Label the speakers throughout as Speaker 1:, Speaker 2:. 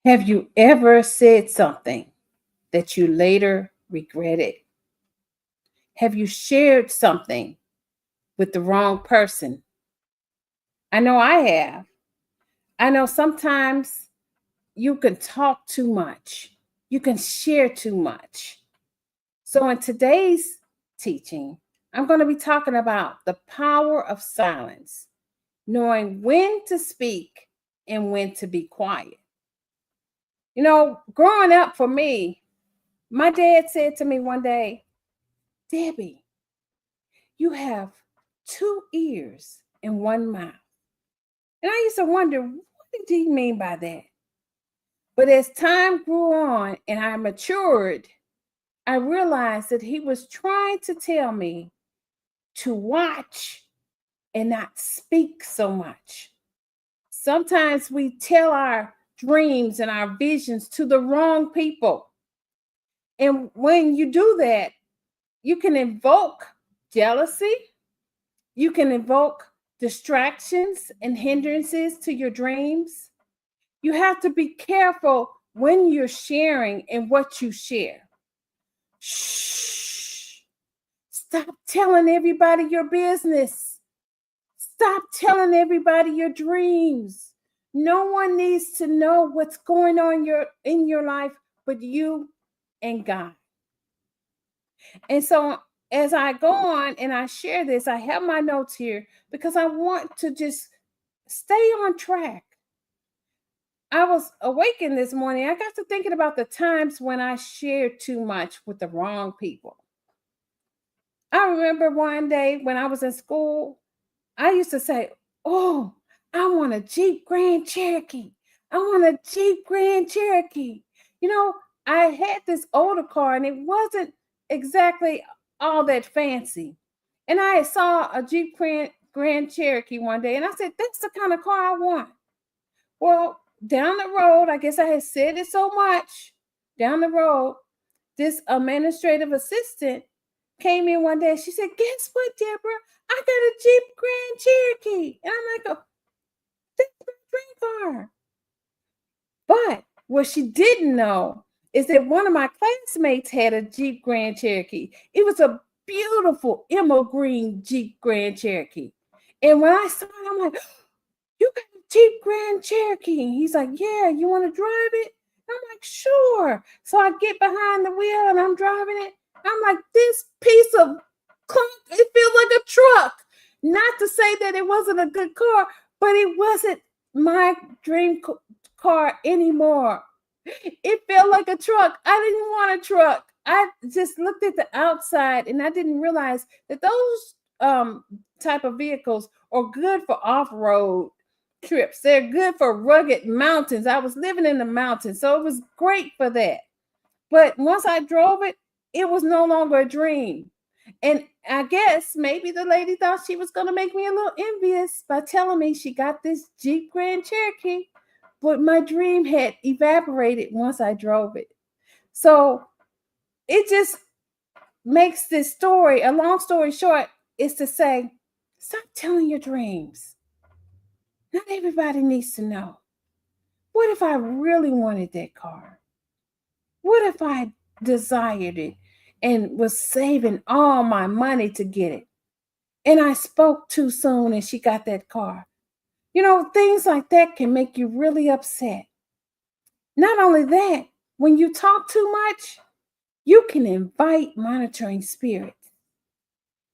Speaker 1: Have you ever said something that you later regretted? Have you shared something with the wrong person? I know I have. I know sometimes you can talk too much, you can share too much. So, in today's teaching, I'm going to be talking about the power of silence, knowing when to speak and when to be quiet. Growing up for me, my dad said to me one day, Debbie, you have two ears and one mouth. And I used to wonder, what did he mean by that? But as time grew on and I matured, I realized that he was trying to tell me to watch and not speak so much. Sometimes we tell our dreams and our visions to the wrong people. And when you do that, you can invoke jealousy, you can invoke distractions and hindrances to your dreams. You have to be careful when you're sharing and what you share. Shh. Stop telling everybody your business. Stop telling everybody your dreams. No one needs to know what's going on in your life but you and God. And so as I go on and I share this, I have my notes here because I want to just stay on track. I was awakened this morning. I got to thinking about the times when I shared too much with the wrong people. I remember one day when I was in school, I used to say, oh, I want a Jeep Grand Cherokee. I want a Jeep Grand Cherokee. I had this older car and it wasn't exactly all that fancy. And I saw a Jeep Grand Cherokee one day and I said, that's the kind of car I want. Well, down the road, I guess I had said it so much. Down the road, this administrative assistant came in one day. And she said, guess what, Deborah? I got a Jeep Grand Cherokee. And I'm like, oh, that's my dream car. But what she didn't know is that one of my classmates had a Jeep Grand Cherokee. It was a beautiful emerald green Jeep Grand Cherokee. And when I saw it, I'm like, you got a Jeep Grand Cherokee. And he's like, yeah, you want to drive it? And I'm like, sure. So I get behind the wheel and I'm driving it. I'm like, this piece of clunk, it feels like a truck. Not to say that it wasn't a good car, but it wasn't my dream car anymore. It felt like a truck. I didn't want a truck. I just looked at the outside and I didn't realize that those type of vehicles are good for off-road trips. They're good for rugged mountains. I was living in the mountains, so it was great for that. But once I drove it, it was no longer a dream. And I guess maybe the lady thought she was going to make me a little envious by telling me she got this Jeep Grand Cherokee, but my dream had evaporated once I drove it. So it just makes this story, a long story short, is to say, stop telling your dreams. Not everybody needs to know. What if I really wanted that car? What if I desired it and was saving all my money to get it? And I spoke too soon and she got that car. Things like that can make you really upset. Not only that, when you talk too much, you can invite monitoring spirits.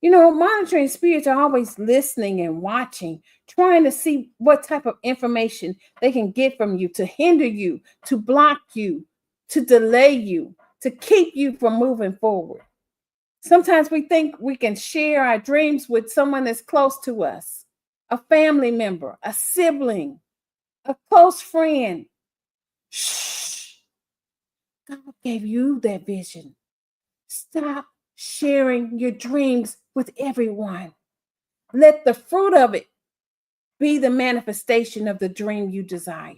Speaker 1: Monitoring spirits are always listening and watching, trying to see what type of information they can get from you to hinder you, to block you, to delay you, to keep you from moving forward. Sometimes we think we can share our dreams with someone that's close to us, a family member, a sibling, a close friend. Shh. God gave you that vision. Stop sharing your dreams with everyone. Let the fruit of it be the manifestation of the dream you desire.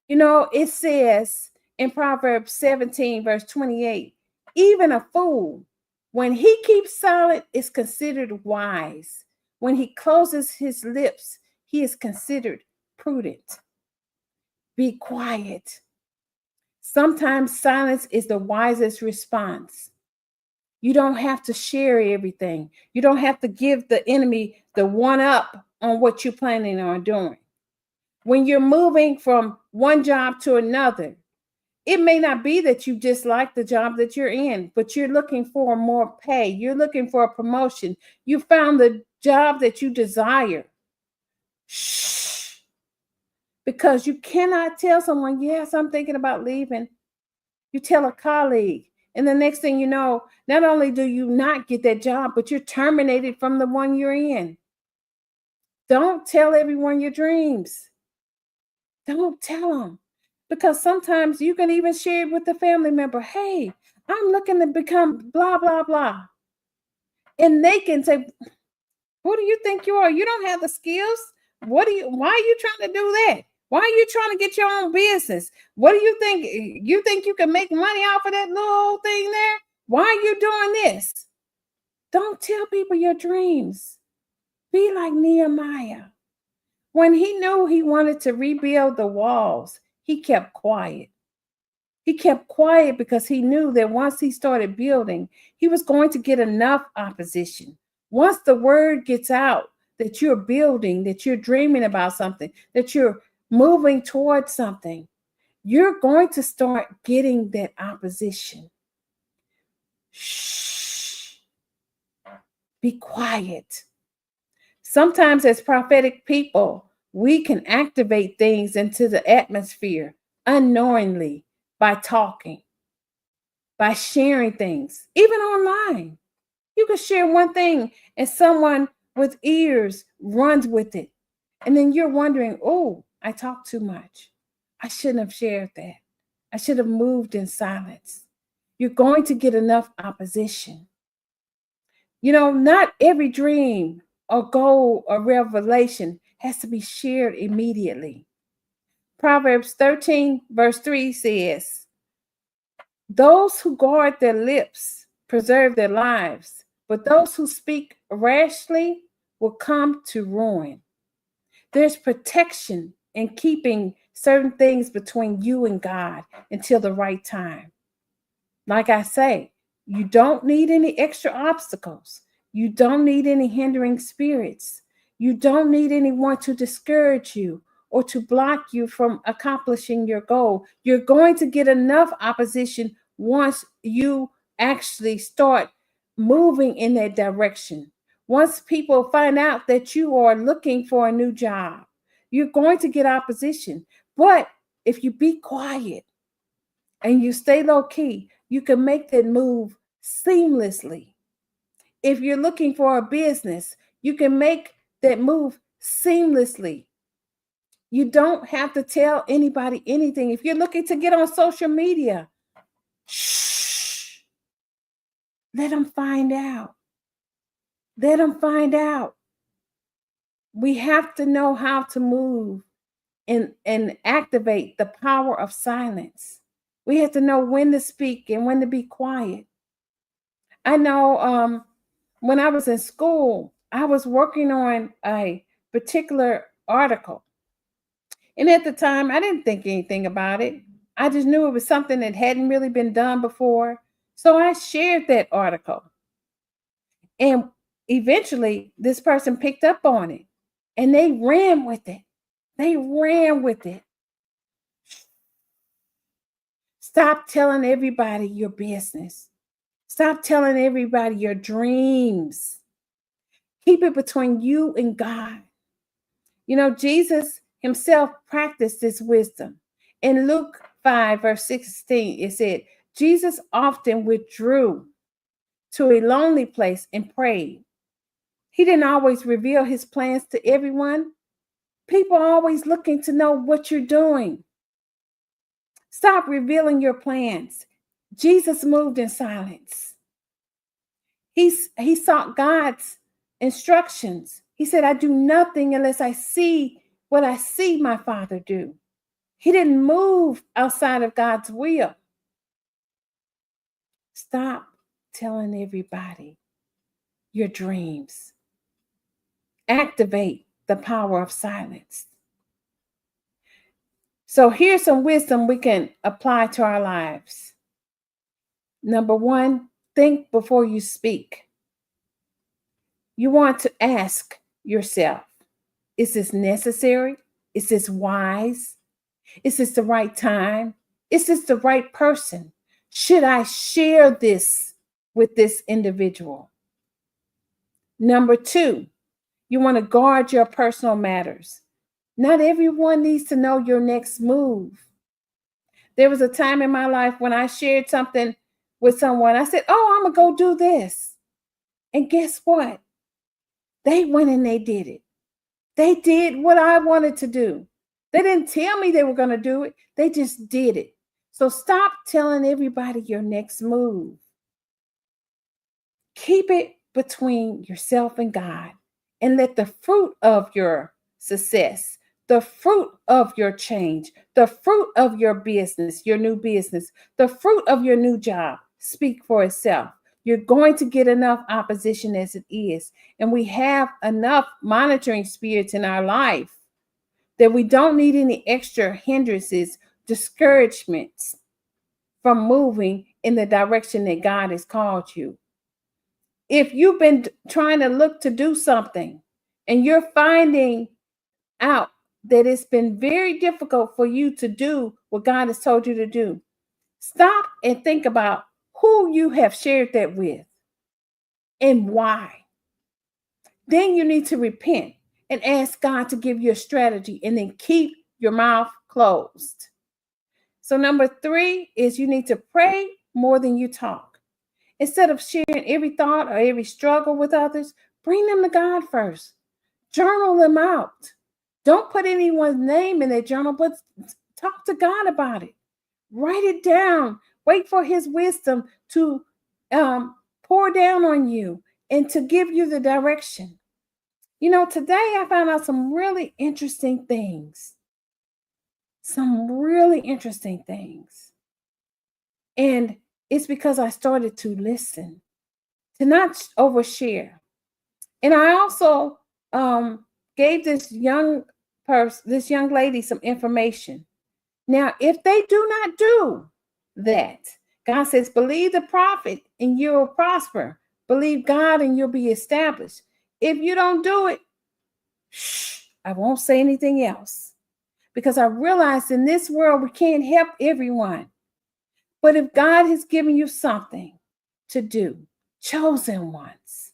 Speaker 1: It says in Proverbs 17, verse 28, even a fool, when he keeps silent, is considered wise. When he closes his lips, he is considered prudent. Be quiet. Sometimes silence is the wisest response. You don't have to share everything. You don't have to give the enemy the one up on what you're planning on doing. When you're moving from one job to another, it may not be that you dislike the job that you're in, but you're looking for more pay. You're looking for a promotion. You found the job that you desire. Shh. Because you cannot tell someone, yes, I'm thinking about leaving. You tell a colleague, and the next thing you know, not only do you not get that job, but you're terminated from the one you're in. Don't tell everyone your dreams. Don't tell them. Because sometimes you can even share it with the family member. Hey, I'm looking to become blah, blah, blah. And they can say, who do you think you are? You don't have the skills. Why are you trying to do that? Why are you trying to get your own business? What do you think? You think you can make money off of that little thing there? Why are you doing this? Don't tell people your dreams. Be like Nehemiah. When he knew he wanted to rebuild the walls, he kept quiet. He kept quiet because he knew that once he started building, he was going to get enough opposition. Once the word gets out that you're building, that you're dreaming about something, that you're moving towards something, you're going to start getting that opposition. Shh. Be quiet. Sometimes, as prophetic people, we can activate things into the atmosphere unknowingly by talking, by sharing things, even online. You can share one thing and someone with ears runs with it. And then you're wondering, oh, I talk too much. I shouldn't have shared that. I should have moved in silence. You're going to get enough opposition. Not every dream or goal or revelation has to be shared immediately. Proverbs 13, verse 3 says, those who guard their lips preserve their lives, but those who speak rashly will come to ruin. There's protection in keeping certain things between you and God until the right time. Like I say, you don't need any extra obstacles. You don't need any hindering spirits. You don't need anyone to discourage you or to block you from accomplishing your goal. You're going to get enough opposition once you actually start moving in that direction. Once people find out that you are looking for a new job, you're going to get opposition. But if you be quiet and you stay low key, you can make that move seamlessly. If you're looking for a business, you can make that move seamlessly. You don't have to tell anybody anything. If you're looking to get on social media, shh, let them find out. Let them find out. We have to know how to move and activate the power of silence. We have to know when to speak and when to be quiet. I know when I was in school, I was working on a particular article. And at the time, I didn't think anything about it. I just knew it was something that hadn't really been done before. So I shared that article. And eventually, this person picked up on it and they ran with it. They ran with it. Stop telling everybody your business. Stop telling everybody your dreams. Keep it between you and God. Jesus himself practiced this wisdom. In Luke 5, verse 16, it said, Jesus often withdrew to a lonely place and prayed. He didn't always reveal his plans to everyone. People are always looking to know what you're doing. Stop revealing your plans. Jesus moved in silence. He sought God's instructions. He said, I do nothing unless I see what I see my Father do. He didn't move outside of God's will. Stop telling everybody your dreams. Activate the power of silence. So here's some wisdom we can apply to our lives. Number one, think before you speak. You want to ask yourself, is this necessary? Is this wise? Is this the right time? Is this the right person? Should I share this with this individual? Number two, you want to guard your personal matters. Not everyone needs to know your next move. There was a time in my life when I shared something with someone. I said, oh, I'm going to go do this. And guess what? They went and they did it. They did what I wanted to do. They didn't tell me they were going to do it. They just did it. So stop telling everybody your next move. Keep it between yourself and God, and let the fruit of your success, the fruit of your change, the fruit of your business, your new business, the fruit of your new job speak for itself. You're going to get enough opposition as it is. And we have enough monitoring spirits in our life that we don't need any extra hindrances, discouragements from moving in the direction that God has called you. If you've been trying to look to do something and you're finding out that it's been very difficult for you to do what God has told you to do, stop and think about who you have shared that with and why. Then you need to repent and ask God to give you a strategy, and then keep your mouth closed. So number three is you need to pray more than you talk. Instead of sharing every thought or every struggle with others, bring them to God first. Journal them out. Don't put anyone's name in that journal, but talk to God about it. Write it down. Wait for his wisdom to pour down on you and to give you the direction. You know, today I found out some really interesting things. Some really interesting things. And it's because I started to listen, to not overshare. And I also gave this young lady some information. Now, if they do not do that, God says, believe the prophet and you'll prosper. Believe God and you'll be established. If you don't do it, I won't say anything else. Because I realize in this world, we can't help everyone. But if God has given you something to do, chosen ones,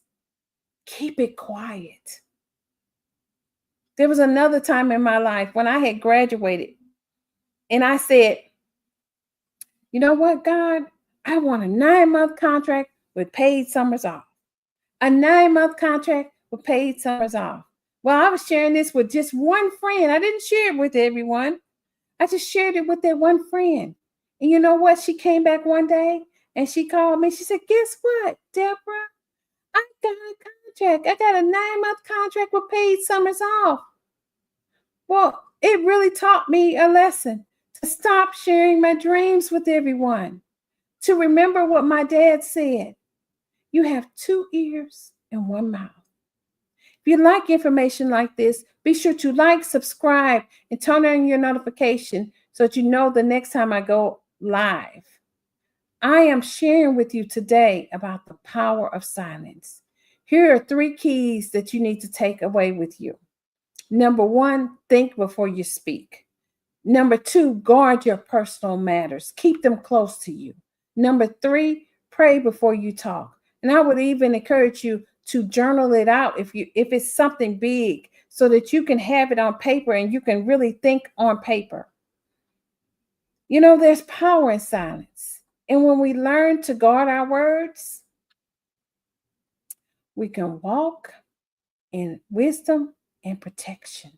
Speaker 1: keep it quiet. There was another time in my life when I had graduated and I said, you know what, God, I want a 9-month contract with paid summers off. A 9-month contract with paid summers off. Well, I was sharing this with just one friend. I didn't share it with everyone. I just shared it with that one friend. And you know what? She came back one day and she called me. She said, guess what, Deborah? I got a contract. I got a 9-month contract with paid summers off. Well, it really taught me a lesson to stop sharing my dreams with everyone, to remember what my dad said. You have 2 ears and 1 mouth. If you like information like this, be sure to like, subscribe, and turn on your notification so that you know the next time I go live. I am sharing with you today about the power of silence. Here are 3 keys that you need to take away with you. Number 1, think before you speak. Number 2, guard your personal matters. Keep them close to you. Number 3, pray before you talk. And I would even encourage you to journal it out if it's something big, so that you can have it on paper and you can really think on paper. You know, there's power in silence. And when we learn to guard our words, we can walk in wisdom and protection.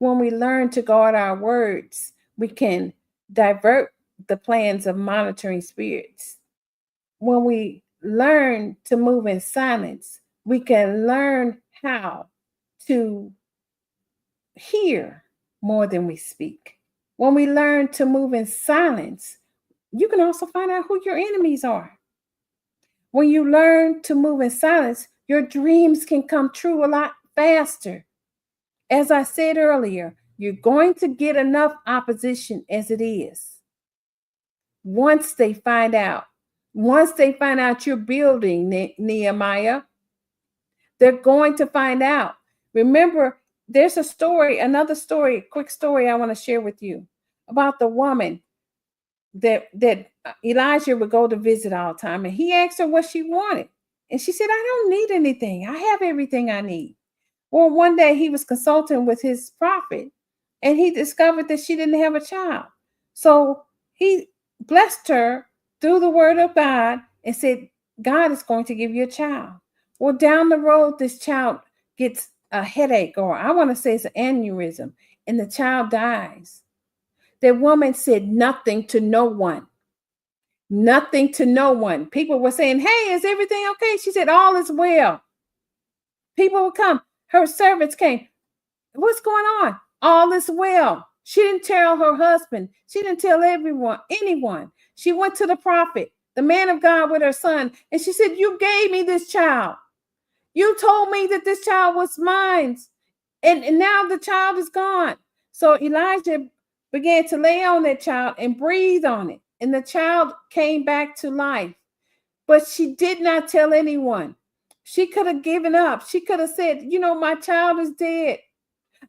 Speaker 1: When we learn to guard our words, we can divert the plans of monitoring spirits. When we learn to move in silence, we can learn how to hear more than we speak. When we learn to move in silence, you can also find out who your enemies are. When you learn to move in silence, your dreams can come true a lot faster. As I said earlier, You're going to get enough opposition as it is. Once they find out you're building, Nehemiah, they're going to find out. Remember, there's another story, quick story I want to share with you about the woman that Elijah would go to visit all the time. And he asked her what she wanted. And she said, I don't need anything. I have everything I need. Well, one day he was consulting with his prophet and he discovered that she didn't have a child. So he blessed her through the word of God and said, God is going to give you a child. Well, down the road, this child gets a headache, or I want to say it's an aneurysm, and the child dies. The woman said nothing to no one. Nothing to no one. People were saying, hey, is everything okay? She said, all is well. People would come. Her servants came. What's going on? All is well. She didn't tell her husband. She didn't tell anyone. She went to the prophet, the man of God, with her son, and she said, you gave me this child. You told me that this child was mine. And now the child is gone. So Elijah began to lay on that child and breathe on it. And the child came back to life. But she did not tell anyone. She could have given up. She could have said, my child is dead.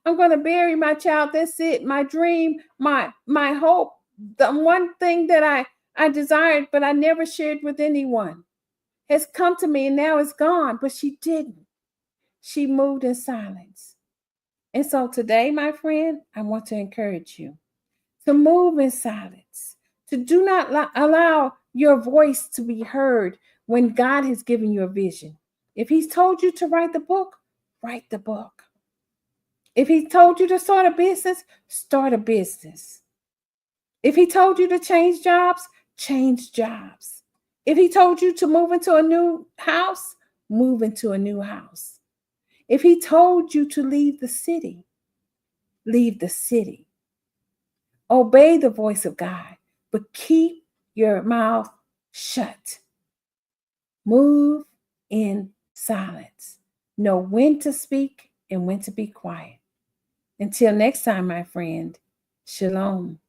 Speaker 1: I'm going to bury my child. That's it. My dream, my hope, the one thing that I desired, but I never shared with anyone, has come to me and now it's gone. But she didn't. She moved in silence. And so today, my friend, I want to encourage you to move in silence, to do not allow your voice to be heard when God has given you a vision. If he's told you to write the book, write the book. If he told you to start a business, start a business. If he told you to change jobs, change jobs. If he told you to move into a new house, move into a new house. If he told you to leave the city, leave the city. Obey the voice of God, but keep your mouth shut. Move in silence. Know when to speak and when to be quiet. Until next time, my friend, shalom.